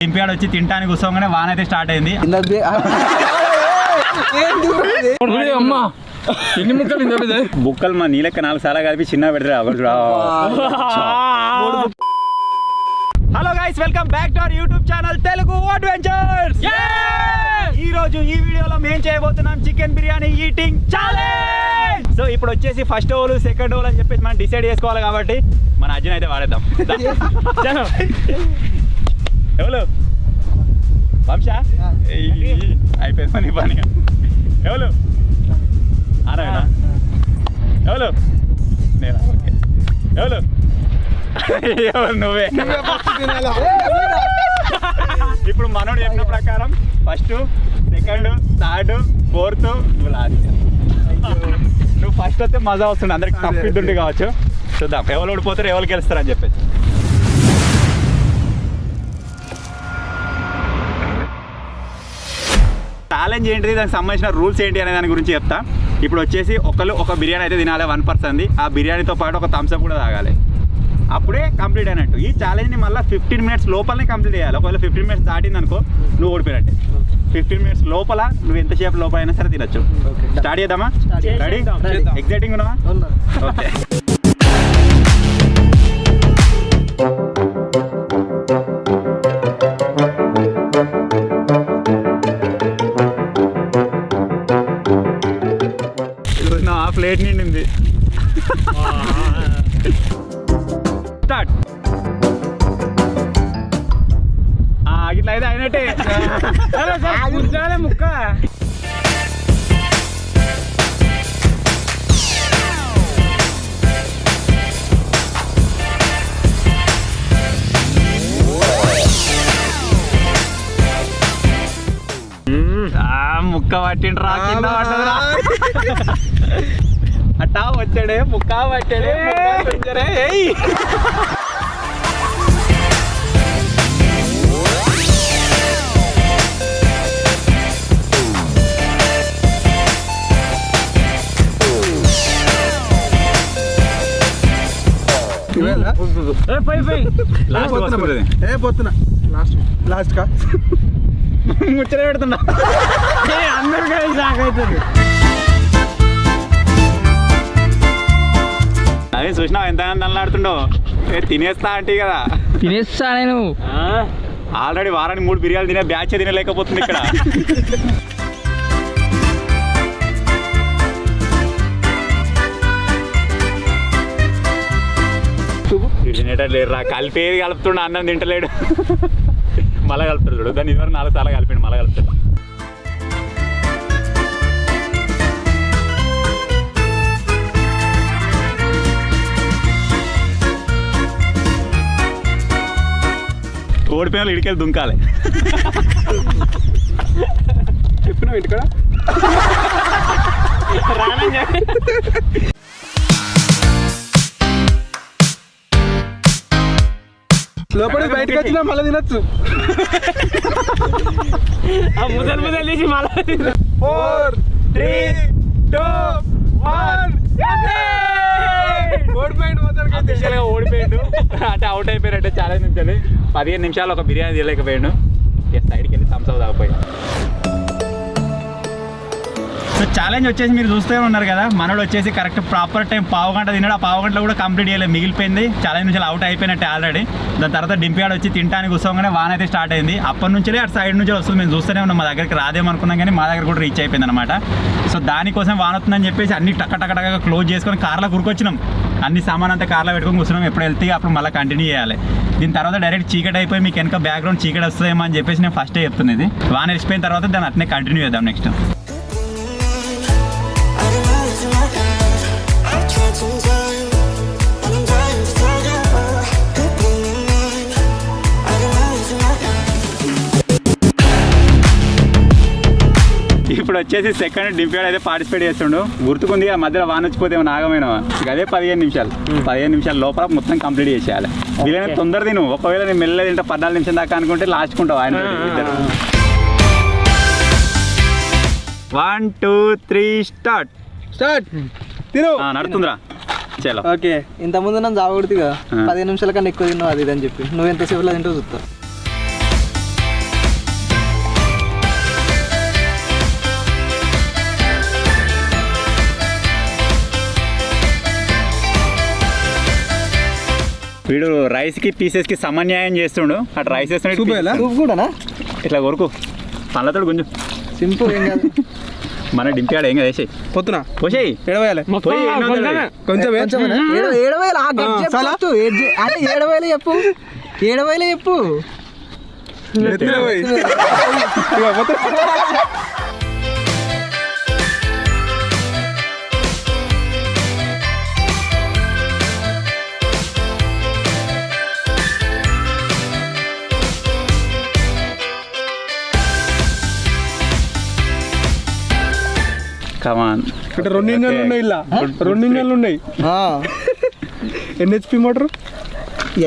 దింపాడు వచ్చి తింటానికి కూర్చోగానే వాన అయితే స్టార్ట్ అయింది. ఎన్ని ముక్కలు బుక్కలు మా నీళ్ళకి 4 సార్లు కలిపి చిన్న పెడతారు. Hello guys, welcome back to our YouTube channel Telugu adventures. ఈ రోజు ఈ వీడియోలో మేము చేయబోతున్నాం chicken biryani eating challenge. So ఇప్పుడు వచ్చేసి ఫస్ట్ ఓవర్ సెకండ్ ఓవర్ అని చెప్పేసి మనం డిసైడ్ చేసుకోవాలి కాబట్టి మన అర్జున్ అయితే వాడేద్దాం. ఎవరు వంశా అయిపోయింది పని పనిగా. ఎవరు ఆనవేనా? ఎవరు నేనా? ఎవరు ఎవరు నువ్వే. ఇప్పుడు మనోడు చెప్పిన ప్రకారం first second third fourth last. నువ్వు ఫస్ట్ వస్తే మజా వస్తుంది, అందరికి టఫ్ ఇద్దుండి కావచ్చు. చూద్దాం ఎవరు ఓడిపోతారు ఎవరు గెలుస్తారని చెప్పేసి. ఛాలెంజ్ ఏంటిది, దానికి సంబంధించిన రూల్స్ ఏంటి అనే దాని గురించి చెప్తా. ఇప్పుడు వచ్చేసి ఒక బిర్యానీ అయితే తినాలి 1 పర్సన్ది. ఆ బిర్యానీతో పాటు ఒక థమ్స్అప్ కూడా తాగాలి, అప్పుడే కంప్లీట్ అయినట్టు. ఈ ఛాలెంజ్ని మళ్ళీ 15 మినిట్స్ లోపలనే కంప్లీట్ చేయాలి. ఒకవేళ 15 మినిట్స్ దాటింది అనుకో నువ్వు ఓడిపోయినట్టే. 15 మినిట్స్ లోపల నువ్వు ఎంతసేపు లోపల అయినా సరే తినచ్చు. స్టార్ట్ చేద్దామా? రెడీ? ఎగ్జైటింగ్ ఉన్నావా? ఓకే. నా ప్లేట్ నిండింది. స్టార్ట్. ఇట్లా అయితే అయినట్టే ముక్క. ముక్క పట్టిండ్రా, కింద పట్టదురా. అట్టా వచ్చాడే ముక్క పట్టాడే. లాస్ట్ కా ముచ్చట పెడుతున్నా అందరికీ సాకవుతుంది. అదే చూసినావు ఎంత నల్లాడుతుండో. తినేస్తా అంటే కదా తినేస్తా నేను. ఆల్రెడీ వారానికి 3 బిర్యానీలు తినే బ్యాచ్ తినలేకపోతుంది ఇక్కడ. తినేటట్టు లేరు రా, కలిపేది కలుపుతుండ, అన్నం తింటలేడు. మళ్ళా కలుపుతాడు చూడు. దాన్ని ఇదివరకు 4 సార్లు కలిపిండు, మళ్ళా కలుపుతాడు. ఓడిపోయిన వాళ్ళు ఇడికెళ్ళి దుంకాలి. చెప్పినావు ఇంటి కూడా లోపల బయటకు వచ్చినా మళ్ళీ తినచ్చు. ముదలు తీసి మళ్ళీ 4 3 2 1 ఓడిపోయాడు. అంటే అవుట్ అయిపోయినట్టే ఛాలెంజ్ నుంచి. 15 నిమిషాలు ఒక బిర్యానీ తినలేకపోయాడు. సైడ్కి వెళ్ళి థమ్స్ అప్ తాగిపోయాడు. సో ఛాలెంజ్ వచ్చేసి మీరు చూస్తూనే ఉన్నారు కదా. మనోడు వచ్చేసి కరెక్ట్ ప్రాపర్ టైం 1/2 గంట తిన్నాడు. ఆ 1/2 గంటలో కూడా కంప్లీట్ చేయలేదు, మిగిలిపోయింది. ఛాలెంజ్ నుంచి అవుట్ అయిపోయినట్టే ఆల్రెడీ. దాని తర్వాత డింపియాడు వచ్చి తింటానికి కూర్చోగానే వాన అయితే స్టార్ట్ అయింది. అప్పటి నుంచే అటు సైడ్ నుంచి వస్తుంది. మేము చూస్తూనే ఉన్నాం. మా దగ్గరికి రాదేమనుకున్నాం కానీ మా దగ్గర కూడా రీచ్ అయిపోయింది అనమాట. సో దానికోసం వాన వస్తుందని చెప్పేసి అన్ని టక్కటక్కగా క్లోజ్ చేసుకొని కార్లో కూరుకొచ్చినాం. అన్ని సామాన్ అంతా కార్లో పెట్టుకొని కూర్చున్నాం. ఎప్పుడు వెళ్తే అప్పుడు మళ్ళీ కంటిన్యూ చేయాలి. దీని తర్వాత డైరెక్ట్ చీకటి అయిపోయి మీకు వెనక బ్యాక్గ్రౌండ్ చీకటి వస్తుందేమో అని చెప్పేసి నేను ఫస్టే చెప్తున్నది. వాన వెళ్ళిపోయిన తర్వాత దాన్ని అట్నే కంటిన్యూ చేద్దాం నెక్స్ట్. ఇప్పుడు వచ్చేసి సెకండ్ డింపియాడ్ అయితే పార్టిసిపేట్ చేస్తుండు. గుర్తుకుంది ఆ మధ్యలో వాన వచ్చిపోతే నాగమైన అదే 15 నిమిషాలు లోపల మొత్తం కంప్లీట్ చేసేయాలి. వీళ్ళని తొందర తిను. ఒకవేళ నేను మెల్లగా తింటా 14 నిమిషం దాకా అనుకుంటే లాస్ట్కుంటావు ఆయన. 1 2 3 స్టార్ట్. తిను నడుతుందిరా. చలో ఓకే. ఇంతకుముందు నన్ను జాగొడుతుగా 15 నిమిషాల కన్నా ఎక్కువ తిన్నావు అది అని చెప్పి నువ్వు ఎంతసేపులో తింటూ చూస్తావు. వీడు రైస్ కి పీసెస్ కి సమన్యాయం చేస్తుండు అటు రైస్ సూప్ ఎలా? వేస్తున్నాడు సూప్ కూడానా? ఇట్లా కొరకు పళ్ళతోడు కొంచెం సింపుల్ ఏం కాదు. మన డింపాడు ఏం కదా వేసేయి పొత్తున పోసేయి ఎడవేయాలి పోయి కొంచెం ఏడవేలు చాలా? అదే ఏడవేలు చెప్పు ఏడవేలు చెప్పు ఎత్తున పోయి. ఇగో పొత్తు. కమాన్ అంటే 2 ఇంజన్లు ఉన్నాయి ఇలా 2 ఇంజన్లు ఉన్నాయి. NHP మోటార్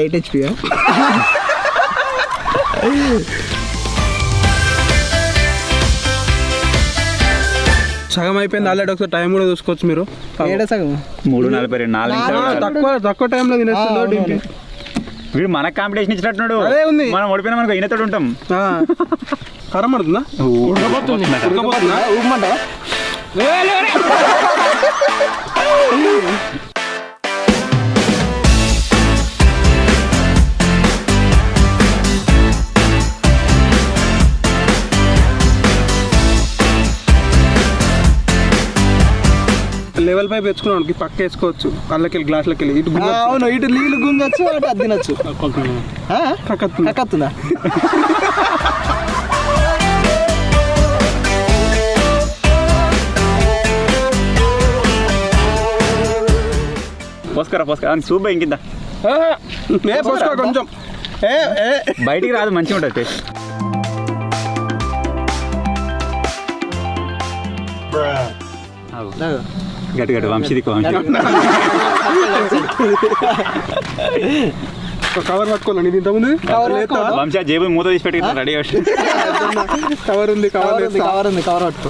8 HP సగం అయిపోయింది ఆల్రెడీ. ఒకసారి టైం కూడా చూసుకోవచ్చు మీరు. ఏడ సగం 3:42 4 నిమిషాలు తక్కువ టైంలో తినేస్తుందో డింపి. వీడు మనకు కాంపిటీషన్ ఇచ్చినట్టున్నాడు అదే ఉంది. మనం ఓడిపోయినా మనకు ఈయనతో ఉంటాం కారం పడుతుందా? ఉడకపోతుందా? ఊపమంటావా? లెవెల్ పైప్ వేసుకున్నాను పక్క వేసుకోవచ్చు. అల్లకి గ్లాసులకి వెళ్ళి ఇటు గుంజ- అవును ఇటు నీళ్ళు గుంజొచ్చు అటు అది తినొచ్చు కక్కత్తుంది. కక్కుతుందా? పోస్కరా సూప్ ఇంకిద్దా ఏ పోసుకో కొంచెం. ఏ ఏ బయటికి రాదు మంచిగా ఉంటుంది టేస్ట్ గట్టి గట్టి వంశీదికు కవర్ పట్టుకోవాలండి ఇది ఇంతకుముందు. వంశీ జేబు మూత తీసి పెట్టి రెడీ కవర్ ఉంది కవర్ కవర్ పట్టుకో.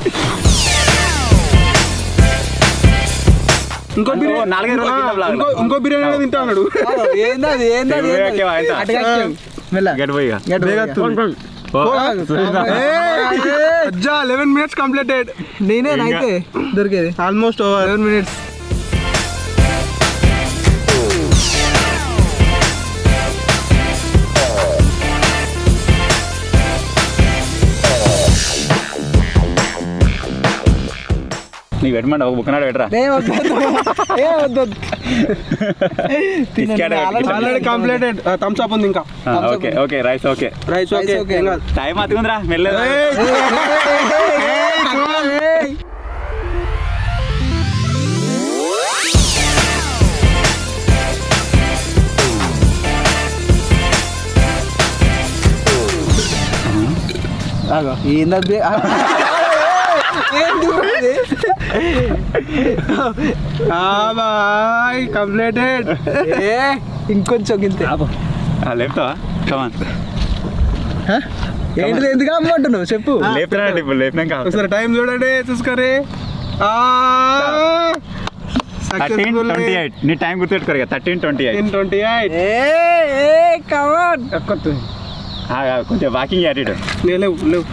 ఇంకో బిర్యానీ 4-5 రోజుల కింద vlog లో. ఇంకో బిర్యానీ అనేది తింటా ఉన్నాడు. ఏందది ఏందది ఏం ఓకే, వాయించా. అటు కక్కేం. మెల్ల. గట్టి పోయి ఇక. గట్టు బేగా పోయి. తులు. అజ్జా 11 minutes కంప్లీటెడ్. నేనేనైతే దొరికేది ఆల్మోస్ట్ ఓవర్ 11 minutes. నీకు పెట్టమంట ఒక బుక్కనాడు పెట్టరా ఆల్రెడీ కంప్లీటెడ్. థమ్స్ అప్ ఉంది ఇంకా. Okay okay rice okay rice okay. ఏం కాదు. టైం అతుకుందిరా మెల్లగా ఏందది కంప్లీటెడ్. ఇంకొంచెం గింతే లేపుతావా కమాన్ ఏంటిది ఎందుకు అమ్మంటున్నావు చెప్పు లేపుతున్నా ఇప్పుడు లేపినాక ఒకసారి టైం చూడండి చూసుకోరే. 13:28 నీ టైం గుర్తుపెట్టుకోరు ఇక 13:28 28. కమాన్ కొంచెం వాకింగ్ యాటిట్యూడ్ లేవు లేవు.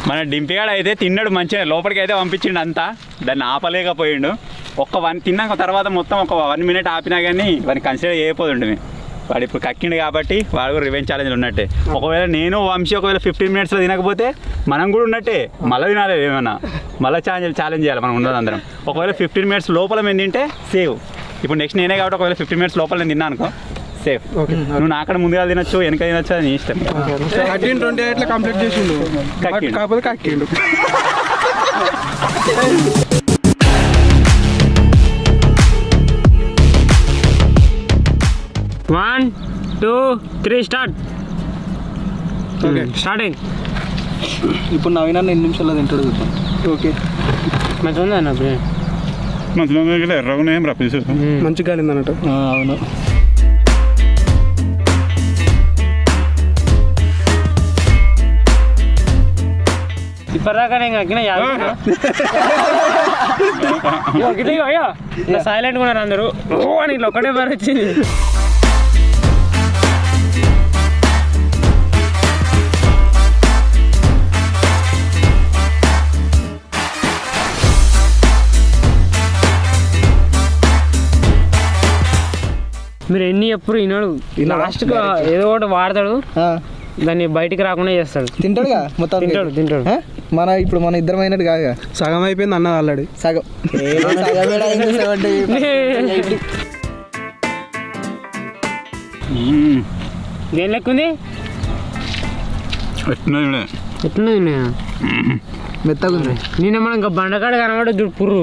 మన డింపిగాడు అయితే తిన్నాడు మంచిగా లోపలికి అయితే పంపించిండు అంతా దాన్ని ఆపలేకపోయిండు. తిన్నాక తర్వాత మొత్తం ఒక 1 minute ఆపినా కానీ వాడిని కన్సిడర్ చేయకపోతుండే. వాడు ఇప్పుడు కక్కిండు కాబట్టి వాడు కూడా రివెంజ్ ఛాలెంజ్ ఉన్నట్టే. ఒకవేళ నేను వంశీ ఒకవేళ 15 minutesలో తినకపోతే మనం కూడా ఉన్నట్టే మళ్ళీ తినాలి ఏమన్నా మళ్ళీ ఛాలెంజ్ చేయాలి మనం ఉన్నది అందరం. ఒకవేళ 15 minutes లోపల మేము తింటే సేవ్. ఇప్పుడు నెక్స్ట్ నేనే కాబట్టి ఒకవేళ 15 minutes లోపల నేను తిన్నా అనుకో సేఫ్. నువ్వు నాకడ ముందుగా తినొచ్చు వెనక తినొచ్చు అది నీ ఇష్టం. 13:28 కంప్లీట్ చేసిండు కక్కిండు. కాకపోతే కక్కిండు. One, 2, 3 start. Okay starting. ఇప్పుడు నవీన 2 నిమిషాల్లో తింటాడు. ఓకే మంచిగా ఉందా అన్న బిర్యానీ? ఎర్రగా ఏం రా పీసెస్ మంచిగా కాలింది అన్నట్టు. అవును ఇప్పటిదాకా నేను అగ్గిన అయ్యో సైలెంట్గా ఉన్నారు అందరూ. ఓ అని ఇట్లా ఒకటే బార్ వచ్చింది. అన్ని ఎప్పుడు వినడు లాస్ట్ ఏదో ఒకటి వాడతాడు దాన్ని బయటికి రాకుండా చేస్తాడు. తింటాడుగా మొత్తం తింటాడు. ఇప్పుడు మన ఇద్దరం అయినట్టు కాదుగా. సగం అయిపోయింది అన్నది ఆల్రెడీ. సగం దేని లెక్క ఉంది ఎట్లున్నది మెత్తగా ఉంది. నేను మనం ఇంకా బండకాడ కనబడే చూడు పుర్రు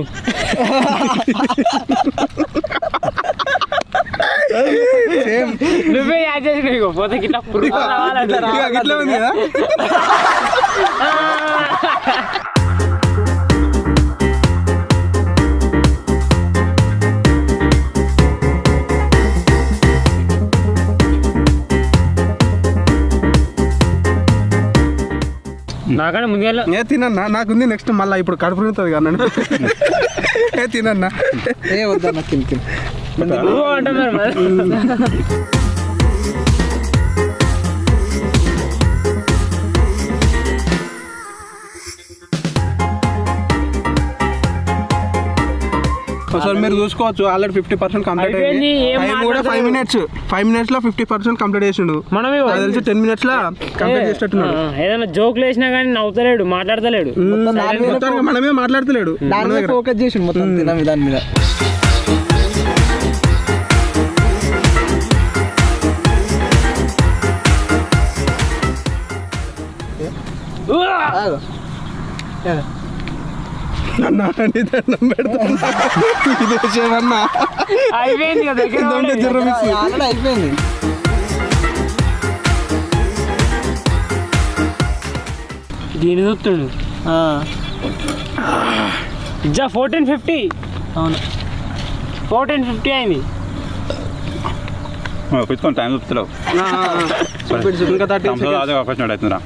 నువ్వే యాడ్ చేసినావు పోతే ఇట్లా పుర్రు ఇట్లా ఉంది కదా. నాకన్నా ముందుగా ఏ తినన్నా నాకుంది నెక్స్ట్ మళ్ళీ ఇప్పుడు కడుపు నిండుతుంది కదా నన్ను. ఏ తినన్నా ఏ వద్దన్న తిని అంటున్నారు మరి. ఒకసారి మీరు చూసుకోవచ్చు ఆల్రెడీ 50% కంప్లీట్ అయిపోయింది. అయింది. ఏం టైం కూడా 5 minutes. 5 minutes లో 50% కంప్లీట్ చేసిండు. మనమే నాకు తెలిసి 10 minutes లో కంప్లీట్ చేసేటట్టున్నాడు. ఏదైనా జోకులు వేసినా కానీ నవ్వుతలేడు, మాట్లాడతలేడు. మొత్తానికి మనమే మాట్లాడతలేడు. దాని మీద ఫోకస్ చేసి మొత్తం తినమి దాని మీద. అన్నా నీ దండం పెడతా. ఇది విషయమన్నా అయిపోయింది కదా దగ్గర ఇదంతా జ్వరం ఇస్తుంది. ఆల్రెడీ అయిపోయింది. దీని చూస్తుండు 1450. అవును 1450 అయింది. కూర్చొని టైం చూపుతున్నావు ఇంకా 30 seconds.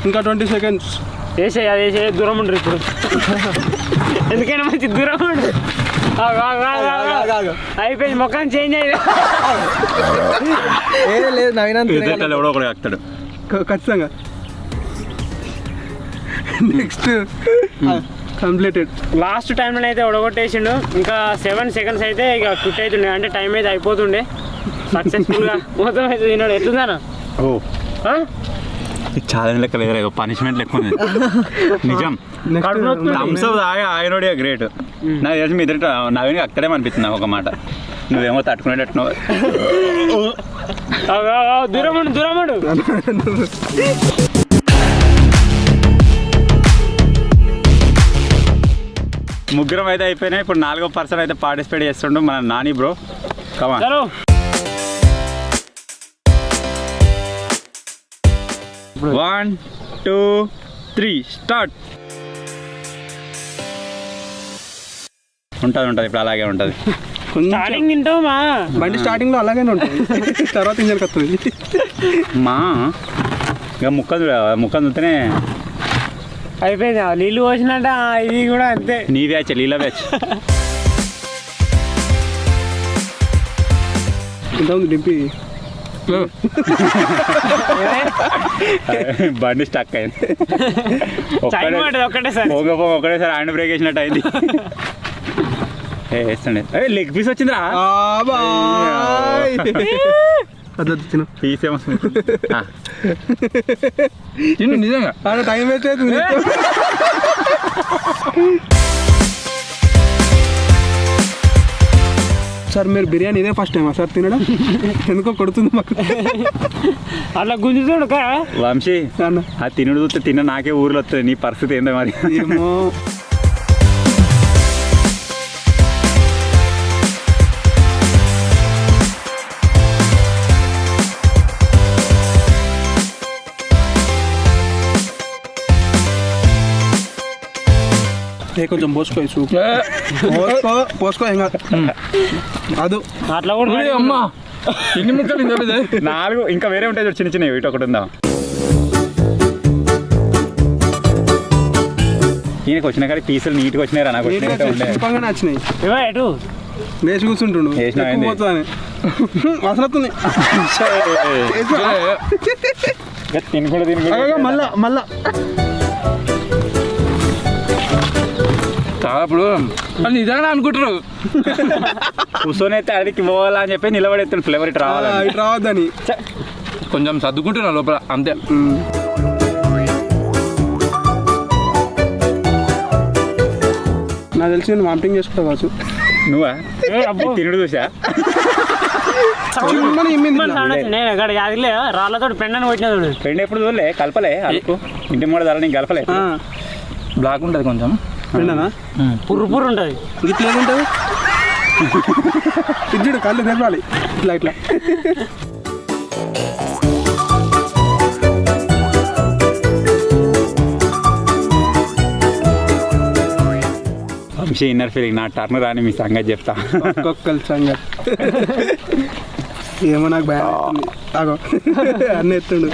ఇంకా 20 seconds. వేసే అది వేసే దూరం ఉండరు ఇప్పుడు ఎందుకైనా మంచి దూరం ఉండు. అయిపోయింది మొక్కని చేంజ్ అయ్యింది. ఏదో లేదు నవీనంత ఎవడో ఒకటి ఆగుతాడు ఖచ్చితంగా. Next completed. లాస్ట్ టైంలో అయితే ఉడగొట్టేసిండు. ఇంకా 7 seconds అయితే ఇక క్విట్ అవుతుండే, అంటే టైం అయితే అయిపోతుండే. సక్సెస్ఫుల్గా మొత్తం అయితే తిన్నాడు. ఎట్లుందానా ఛాలెంజ్ లెక్క లేదు, పనిష్మెంట్ లెక్క ఉంది. నిజం థమ్స్ అప్ ఆయనోడియా గ్రేట్. నాకు తెలిసి మీ ఇద్దరు నవీన్ అక్కడే అనిపిస్తుంది ఒక మాట. నువ్వేమో తట్టుకునేటట్టున్నావు. దూరముడు దూరముడు. ముగ్గురం అయితే అయిపోయినాయి. ఇప్పుడు 4వ పర్సన్ అయితే పార్టిసిపేట్ చేస్తుండు మన నాని బ్రో. కమా చలో 1 2 3 స్టార్ట్. ఉంటుంది ఇప్పుడు అలాగే ఉంటుంది. స్టార్టింగ్ తింటామా బండి స్టార్టింగ్ లో అలాగే ఉంటుంది, తర్వాత ఇంజన్ వస్తుంది. మా ఇక ముక్కను చూస్తేనే అయిపోయింది. నీళ్ళు పోసినట్ట ఇది కూడా అంతే. నీ బ్యాచ్ లీలా బ్యాచ్. ఇంత ఉంది డింపి. బండి స్టక్ అయింది. ఒక్కటేసారి ఒకటేసారి హ్యాండ్ బ్రేక్ వేసినట్టు అయింది. వేస్తుండే లెగ్ పీస్ వచ్చిందిరా. పీస్ ఏమో నిజంగా టైం వేస్ట్ అవుతుంది. సార్ మీరు బిర్యానీ ఇదే ఫస్ట్ టైమా సార్ తినడం? ఎందుకో కొడుతుంది మాకు. అట్లా గుంజుతుడు వంశీ ఆ తినుడు చూస్తే తిన్న నాకే ఊర్లో వస్తుంది. నీ పరిస్థితి ఏందో మరి. ఏమో కొంచెం పోసుకో సూప్ పోసుకో ఇంకా అదు అట్లా కూడా అమ్మా ఎన్ని ముక్కలు 4 ఇంకా వేరే ఉంటాయి చిన్న చిన్న. ఇటు ఒకటి ఉందా ఈయనకి వచ్చిన కానీ పీసులు నీట్గా వచ్చినాయి. నాకు వచ్చినాయి. ఎటు వేసి కూర్చుంటుండు పోతుంది వస్తుంది. మళ్ళా అప్పుడు వాళ్ళు నిజంగా అనుకుంటారు కూర్చొని అయితే అడిగి పోవాలా అని చెప్పి నిలబడేస్తాను ఫ్లేవర్ ఇటు రావాలి ఇటు రావద్దని కొంచెం సర్దుకుంటున్నా లోపల అంతే. నాకు తెలిసి నేను వామిటింగ్ చేసుకుంటా కావచ్చు. నువ్వా తినుడు చూసా నేను అక్కడ యాదిలే రాళ్ళతో పెండని కొట్టిన చూడు. ఫ్రెండ్ ఎప్పుడు చూడలే కలపలే అలుపు ఇంటి మూడు ధర నీకు కలపలే బ్లాక్ ఉంటుంది కొంచెం విన్నానా పుర్రు ఉంటుంది. ఇట్లా ఏముంటుంది ఇడ్డు కళ్ళు తెరవాలి ఇట్లా ఇట్లా. వంశీ ఇన్నర్ ఫీలింగ్ నా టర్న్ రాని మీ సంగతి చెప్తా. ఒక్కొక్కరి సంగతి ఏమో నాకు భయం ఆగో అన్న ఎత్తుండు.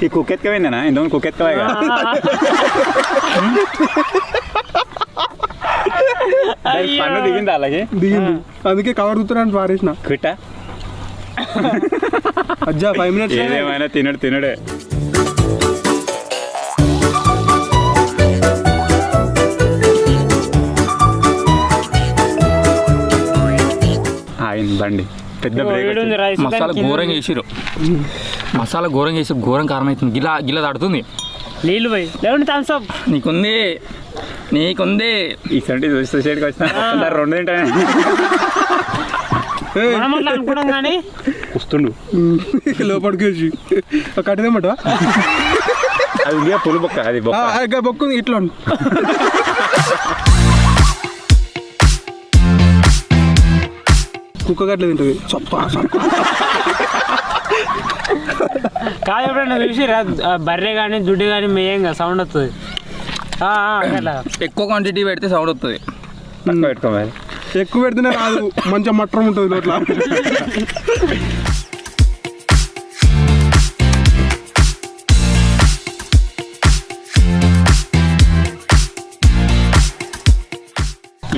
ఈ కుక్ ఎత్తుకపోయిందేనా ఇంతకుముందు కుక్ ఎత్తుకోవాలి పన్ను దిగిందా అలాగే దిగింది అందుకే కవర్ తుత్తున్నాను పారేసిన క్విట్టా అజ్జా 5 minutes ఏదేమైనా తినడే ఆగింది బండి పెద్ద బ్రేక్ మసాలా ఘోరంగా వేసిరు మసాలా ఘోరంగా వేసి ఘోరం కారం అవుతుంది గిల్ల గిల్ల దాడుతుంది నీళ్ళు పోయి లేవండి థమ్స్అప్ నీకుంది ఈ సంటి చూస్తే సైడ్కి వచ్చిన రెండు తింటానే మనం అట్లా అనుకున్నాం కానీ వస్తుండు లోపలికి వచ్చి కట్టదేమట అది ఉంది పులి బొక్క అది బొక్క బొక్కు ఇట్లా కుక్క గట్ల తింటుంది కాదు ఎప్పుడైనా చూసి బర్రె కానీ దుడ్డు కానీ మేయంగా సౌండ్ వస్తుంది అట్లా ఎక్కువ క్వాంటిటీ పెడితే సౌండ్ వస్తుంది తక్కువ పెట్టుకోవాలి ఎక్కువ పెడితేనే రాదు మంచిగా మట్టం ఉంటుంది నోట్ల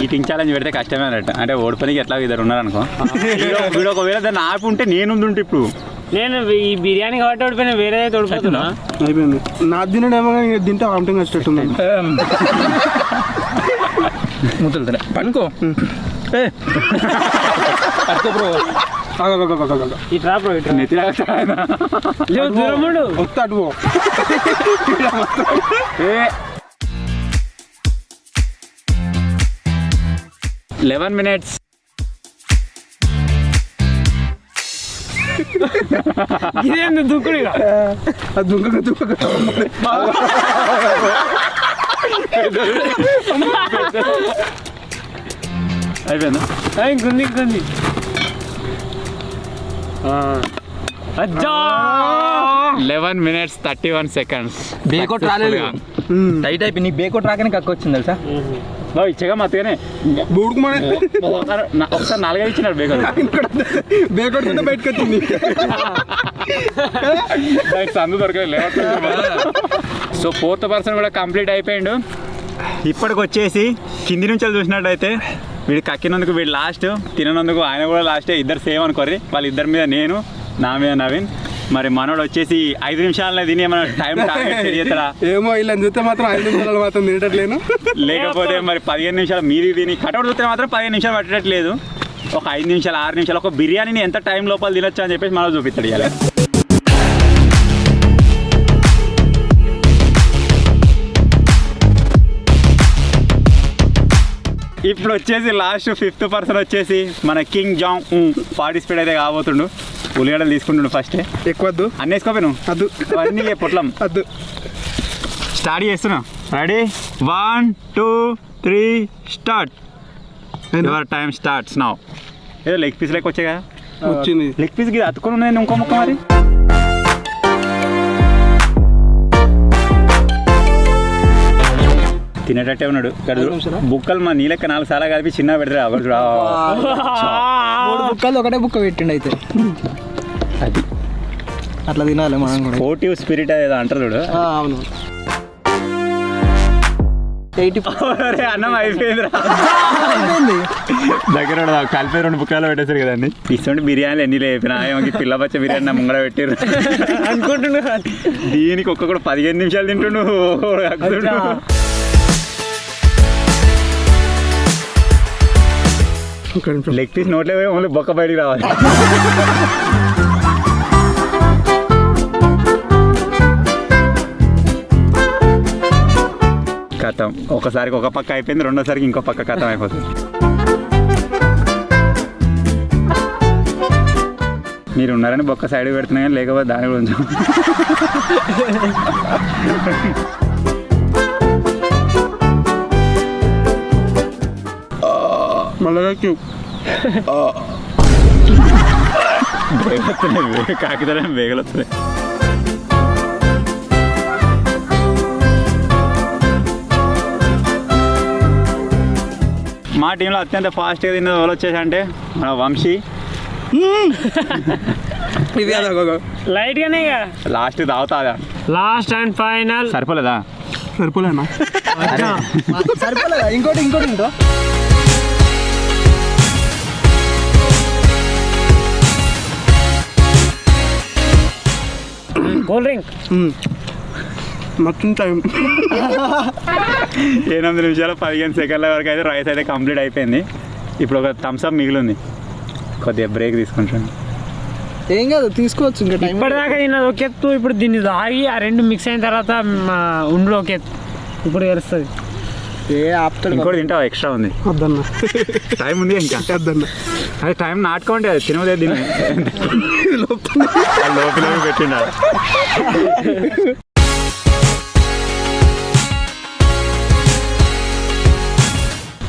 ఈటింగ్ ఛాలెంజ్ పెడితే కష్టమే అన్నట్టు అంటే ఓడిపోయికి ఎట్లా ఇద్దరు ఉన్నారనుకో వీడు ఒకవేళ దాన్ని ఆపి ఉంటే నేను ఉంటే ఇప్పుడు నేను ఈ బిర్యానీ కాబట్టి ఓడిపోయినా వేరే ఓడిపోతున్నా అయిపోయింది నా తినడేమో కానీ తింటే వామిటింగ్ వచ్చేటట్టుంది ముద్దలు పనుకో పట్టుకో బ్రో ఇట్రా బ్రో ఇట్రా దూరముడు వస్తా అటు పో 11 minutes ఇదేంది దుక్కుడు అది దుంకగా అయిపోయిందా ఇంకుంది అజ్జా 11 minutes 31 seconds బేకోట్ రాలేదు టైట్ అయిపోయి నీ బేకోట్ రాకనే కక్క వచ్చింది తెలుసా బాబు ఇచ్చగా మత్తుగానే బూడుకు మన ఒకసారి 4 ఇచ్చినాడు బేకోట్ కింద బయటకు వచ్చింది సందు దొరకలేదు సో 4th person కూడా కంప్లీట్ అయిపోయిండు ఇప్పటికి వచ్చేసి కింది నుంచి చూసినట్టయితే వీడు కక్కినందుకు వీడు లాస్ట్ తిననందుకు ఆయన కూడా లాస్టే ఇద్దరు సేమ్ అనుకోర్రి వాళ్ళిద్దరి మీద నేను నా మీద నవీన్ మరి మనోడు వచ్చేసి 5 నిమిషాలనే తిని ఏమైనా టైం టార్గెట్ చేస్తారా ఏమో ఇలా చూస్తే మాత్రం 5 నిమిషాలు మాత్రం తినట్లేను లేకపోతే మరి 15 నిమిషాలు మీది తిని కటౌట్ చూస్తే మాత్రం 15 నిమిషాలు పట్టట్లేదు ఒక 5 నిమిషాలు 6 నిమిషాలు ఒక బిర్యానీని ఎంత టైం లోపల తినొచ్చు అని చెప్పేసి మనం చూపిస్తాడు ఇలా ఇప్పుడు వచ్చేసి లాస్ట్ 5th person వచ్చేసి మన కింగ్ జాంగ్ పార్టిసిపేట్ అయితే కాబోతుండు ఉల్లిగడ్డలు తీసుకుంటుండు ఫస్ట్ ఎక్కువ వద్దు అన్నీ వేసుకోపోయాను అద్దు అన్నీ పొట్లం అద్దు స్టార్ట్ చేస్తున్నా ready 1 2 3 start your time starts now ఏదో లెగ్ పీస్ లెక్క వచ్చాయి కదా వచ్చింది లెగ్ పీస్ కి అతుకొని ఉన్నది ఇంకో ముక్క మరి తినేటట్టే ఉన్నాడు బుక్కలు మా నీలెక్క 4 సార్లు కలిపి చిన్న పెడతారు అక్కడ 3 బుక్కలు ఒకటే బుక్క పెట్టిండు అయితే అది అట్లా తినాలి మనం కూడా స్పోర్టివ్ స్పిరిట్ ఏదో అంటారు చూడు అవును 80 అన్నం అయిపోయిందిరా దగ్గర కలిపి 2 బుక్కలు పెట్టేశారు కదండి ఇటువంటి బిర్యానీలు ఎన్ని లేపినా ఏమకి పిల్ల పచ్చ బిర్యానీ నా ముంగడ పెట్టారు అనుకుంటుండు దీనికి ఒక్కొక్కడు 15 నిమిషాలు తింటుండు ఒక నిమిషం. లెగ్ పీస్ నోట్లో పోయి ఓన్లీ బొక్క బయటికి రావాలి. కథం ఒకసారికి ఒక పక్క అయిపోయింది, రెండోసారికి ఇంకో పక్క కథం అయిపోతుంది. మీరు ఉన్నారని బొక్క సైడ్ పెడుతున్నా కానీ లేకపోతే దాని గురించి మళ్ళా వేగలుస్తున్నాయి, కాకితలే వేగలుస్తున్నాయి. మా టీంలో అత్యంత ఫాస్ట్గా తిన్నది ఎవరు వచ్చేసి అంటే మన వంశీ. ఇది లైట్ గానే లాస్ట్ తాగుతా. Last and final. సరిపోలేదా? సరిపోలేనా? సరిపోలేదా? ఇంకోటి ఇంకో కూల్ డ్రింక్ మొత్తం టైం 8 నిమిషాలు 15 సెకండ్ల వరకు అయితే రైస్ అయితే కంప్లీట్ అయిపోయింది. ఇప్పుడు ఒక థమ్స్అప్ మిగిలింది, కొద్దిగా బ్రేక్ తీసుకుంటాను. ఏం కాదు, తీసుకోవచ్చు. ఇంకా టైం ఇప్పటిదాకా తిన్నది ఒక ఎత్తు, ఇప్పుడు దీన్ని తాగి ఆ రెండు మిక్స్ అయిన తర్వాత ఉండ్లో ఒక ఎత్తు, ఇప్పుడు తెలుస్తుంది. ఏ ఆపుతాడు. ఇంకోటి తింటావా? ఎక్స్ట్రా ఉంది. వద్దన్నా, టైం ఉంది ఇంకా. వద్దన్నా. అదే టైం నాటుకోండి, అది తినదే దీన్ని లోపల పెట్టిండా.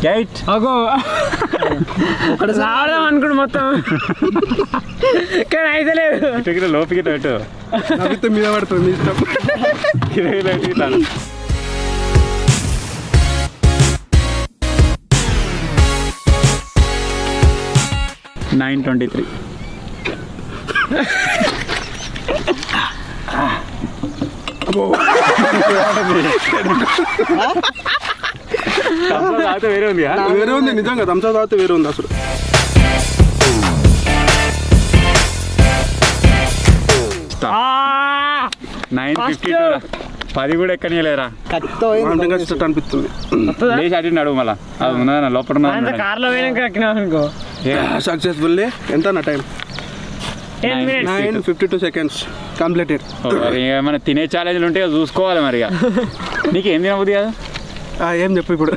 గైట్ అగో రావడం అనుకోండి మొత్తం, కానీ అయితే లేదు. ఇటు లోపలికి పెట్టు, నవ్వితే మీద పడుతుంది మీ ఇష్టం. ఇట్లా 9:23. వేరే ఉంది, వేరే ఉంది నిజంగా. థమ్స్ అప్ తాగితే వేరే ఉంది అసలు. ఆ 9:52. 10 కూడా ఎక్కనియలేరా? అనిపిస్తుంది. లేచి అటు అడుగు మళ్ళా, అది ఉన్నదా లోపల ఉన్నదా? కార్లో పోయినాక ఎక్కినావు అనుకో. సక్సెస్ఫుల్లీ. ఎంత నా టైం? 10 minutes. 9:52 seconds completed. ఏమైనా తినే ఛాలెంజ్లు ఉంటే చూసుకోవాలి మరి. నీకు ఏం తినబుద్ది కదా? ఏం చెప్పు ఇప్పుడు.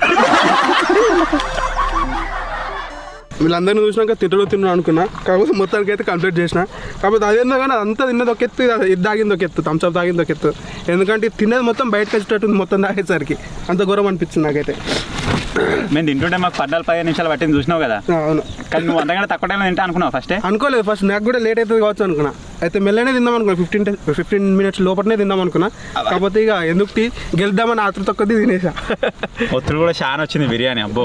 వీళ్ళందరినీ చూసినాక తిన్నాను అనుకున్నా, కాకపోతే మొత్తానికి అయితే కంప్లీట్ చేసిన. కాకపోతే అదేందో కానీ అంతా తిన్నది ఒక ఎత్తు, ఇది తాగింది ఒక ఎత్తు, థమ్స్ అప్ తాగింది ఒక ఎత్తు. ఎందుకంటే తిన్నది మొత్తం బయటకు వచ్చేటట్టుంది, మొత్తం తాగేసరికి అంత ఘోరం అనిపించింది నాకైతే. మేము తింటుంటే మాకు 14-15 నిమిషాలు పట్టింది చూసినావు కదా. అవును, కానీ నువ్వు అంతకంటే తక్కువ టైంలో తింటా అనుకున్నావు ఫస్టే? అనుకోలేదు. ఫస్ట్ నాకు కూడా లేట్ అవుతుంది కావచ్చు అనుకున్నా. అయితే మెల్లనే తిందాం అనుకున్నా, 15 minutes లోపలనే తిందాం అనుకున్నా. కాకపోతే ఇక ఎందుకు గెలుద్దామని ఆతృత కొద్ది తినేసా. ఒత్తులు కూడా చాలా వచ్చింది బిర్యానీ. అబ్బో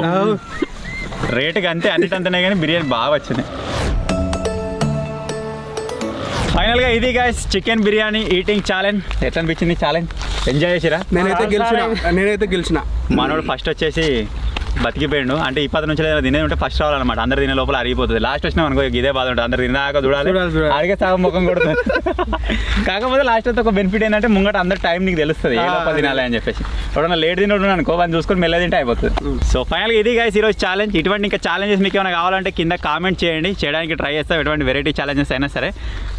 రేటుకి అంతే, అన్నిటంతనే కానీ బిర్యానీ బాగా వచ్చింది. ఫైనల్గా ఇది guys chicken biryani eating challenge. ఎట్లా అనిపించింది ఛాలెంజ్? ఎంజాయ్ చేసిరా? నేనైతే గెలిచిన. మనోడు ఫస్ట్ వచ్చేసి బతికిపోయిండు. అంటే 10 నుంచి ఏదైనా తినేది ఉంటే ఫస్ట్ రావాలన్నమాట. అందరు తినే లోపల అరిగిపోతుంది. లాస్ట్ వచ్చినాం అనుకో ఇదే బాధ ఉంటుంది, అందరు తిన్నాక చూడాలి, అడిగే సగం ముఖం కొడుతుంది. కాకపోతే లాస్ట్ అయితే ఒక బెనిఫిట్ ఏంటంటే ముంగట అందరు టైం నీకు తెలుస్తుంది ఏ లోపల తినాలి అని చెప్పేసి. ఎవడన్నా లేట్ తినడు అనుకో, వాళ్ళు చూసుకొని మెల్ల తింటే అయిపోతుంది. సో ఫైనల్గా ఇది గైస్ ఈరోజు ఛాలెంజ్. ఇటువంటి ఇంకా ఛాలెంజెస్ మీకు ఏమైనా కావాలంటే కింద కామెంట్ చేయండి, చేయడానికి ట్రై చేస్తాం ఎటువంటి వెరైటీ ఛాలెంజెస్ అయినా సరే.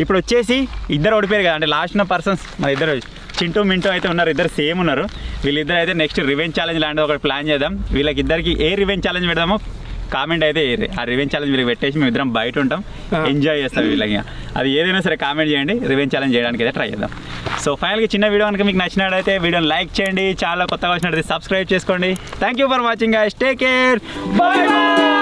ఇప్పుడు వచ్చేసి ఇద్దరు ఓడిపోయారు కదా, అంటే లాస్ట్ ఉన్న పర్సన్స్ మన ఇద్దరు చింటూ మింటూ అయితే ఉన్నారు, ఇద్దరు సేమ్ ఉన్నారు. వీళ్ళిద్దరు అయితే నెక్స్ట్ రివెంజ్ ఛాలెంజ్ లాంటిది ఒకటి ప్లాన్ చేద్దాం. వీళ్ళకి ఇద్దరికి ఏ రివెంజ్ ఛాలెంజ్ పెడదామో కామెంట్ అయితే ఏది ఆ రివెంజ్ ఛాలెంజ్ వీళ్ళకి పెట్టేసి మేము ఇద్దరం బయట ఉంటాం, ఎంజాయ్ చేస్తాం వీళ్ళకి. అది ఏదైనా సరే కామెంట్ చేయండి, రివెంజ్ ఛాలెంజ్ చేయడానికి అయితే ట్రై చేద్దాం. సో ఫైనల్గా చిన్న వీడియో కనుక మీకు నచ్చినట్టయితే వీడియోని లైక్ చేయండి, చాలా కొత్తగా వచ్చినట్టయితే సబ్స్క్రైబ్ చేసుకోండి. Thank you for watching guys, take care, by by.